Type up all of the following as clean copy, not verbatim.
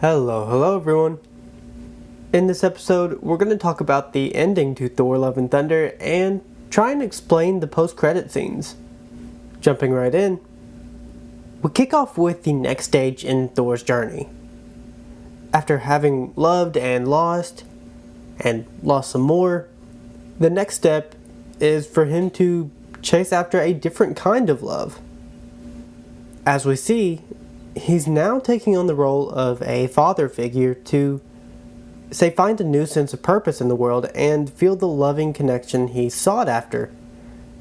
Hello everyone. In this episode, we're going to talk about the ending to Thor Love and Thunder and try and explain the post-credit scenes. Jumping right in, we kick off with the next stage in Thor's journey. After having loved and lost some more, the next step is for him to chase after a different kind of love. As we see, he's now taking on the role of a father figure to, find a new sense of purpose in the world and feel the loving connection he sought after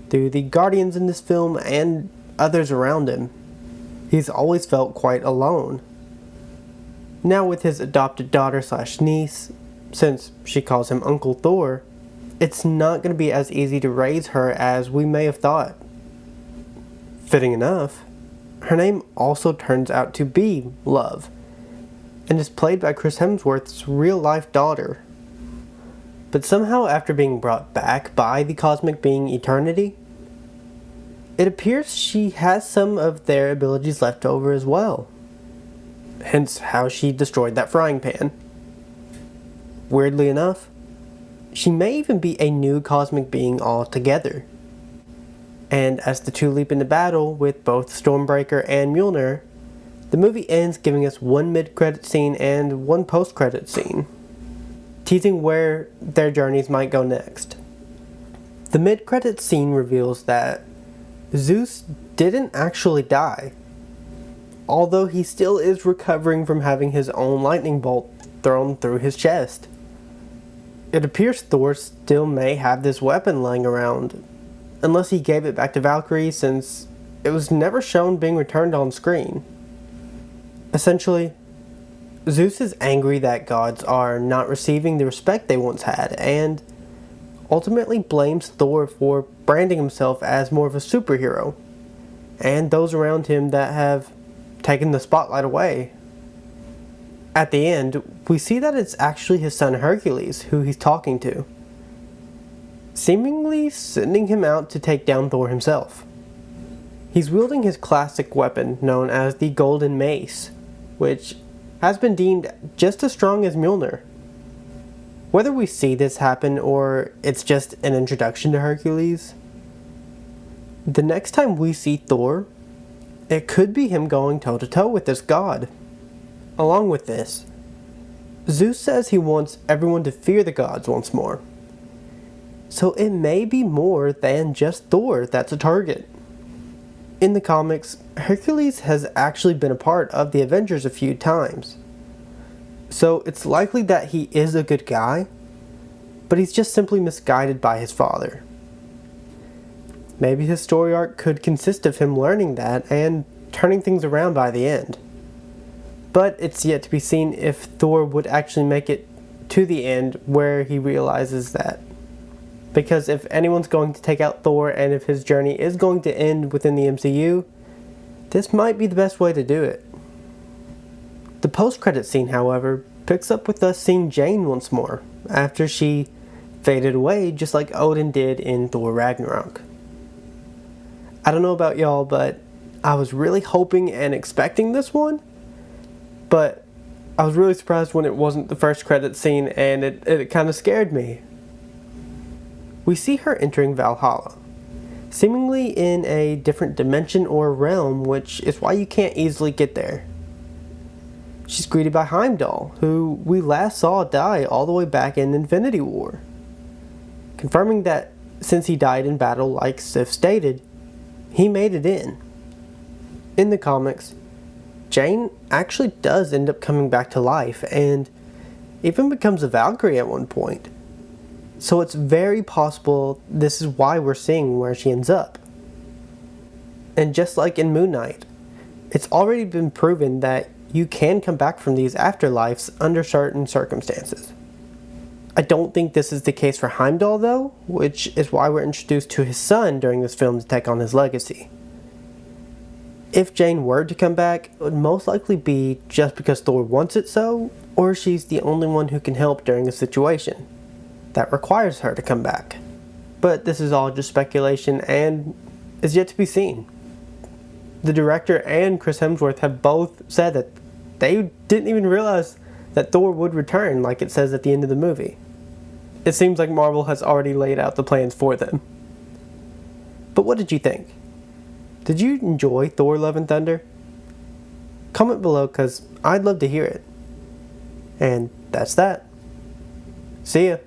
through the guardians in this film and others around him. He's always felt quite alone. Now with his adopted daughter/niece, since she calls him Uncle Thor, it's not going to be as easy to raise her as we may have thought. Fitting enough, her name also turns out to be Love, and is played by Chris Hemsworth's real-life daughter. But somehow after being brought back by the cosmic being Eternity, it appears she has some of their abilities left over as well. Hence how she destroyed that frying pan. Weirdly enough, she may even be a new cosmic being altogether. And as the two leap into battle with both Stormbreaker and Mjolnir, the movie ends giving us one mid-credit scene and one post-credit scene, teasing where their journeys might go next. The mid-credit scene reveals that Zeus didn't actually die, although he still is recovering from having his own lightning bolt thrown through his chest. It appears Thor still may have this weapon lying around, unless he gave it back to Valkyrie, since it was never shown being returned on screen. Essentially, Zeus is angry that gods are not receiving the respect they once had, and ultimately blames Thor for branding himself as more of a superhero, and those around him that have taken the spotlight away. At the end, we see that it's actually his son Hercules who he's talking to, seemingly sending him out to take down Thor himself. He's wielding his classic weapon known as the Golden Mace, which has been deemed just as strong as Mjolnir. Whether we see this happen or it's just an introduction to Hercules, the next time we see Thor, it could be him going toe-to-toe with this god. Along with this, Zeus says he wants everyone to fear the gods once more. So it may be more than just Thor that's a target. In the comics, Hercules has actually been a part of the Avengers a few times. So it's likely that he is a good guy, but he's just simply misguided by his father. Maybe his story arc could consist of him learning that and turning things around by the end. But it's yet to be seen if Thor would actually make it to the end where he realizes that. Because if anyone's going to take out Thor and if his journey is going to end within the MCU, this might be the best way to do it. The post-credit scene, however, picks up with us seeing Jane once more, after she faded away just like Odin did in Thor Ragnarok. I don't know about y'all, but I was really hoping and expecting this one, but I was really surprised when it wasn't the first credit scene, and it kind of scared me. We see her entering Valhalla, seemingly in a different dimension or realm, which is why you can't easily get there. She's greeted by Heimdall, who we last saw die all the way back in Infinity War, confirming that since he died in battle like Sif stated, he made it in. In the comics, Jane actually does end up coming back to life and even becomes a Valkyrie at one point. So it's very possible this is why we're seeing where she ends up. And just like in Moon Knight, it's already been proven that you can come back from these afterlives under certain circumstances. I don't think this is the case for Heimdall though, which is why we're introduced to his son during this film to take on his legacy. If Jane were to come back, it would most likely be just because Thor wants it so, or she's the only one who can help during a situation that requires her to come back. But this is all just speculation and is yet to be seen. The director and Chris Hemsworth have both said that they didn't even realize that Thor would return like it says at the end of the movie. It seems like Marvel has already laid out the plans for them. But what did you think? Did you enjoy Thor Love and Thunder? Comment below because I'd love to hear it. And that's that. See ya.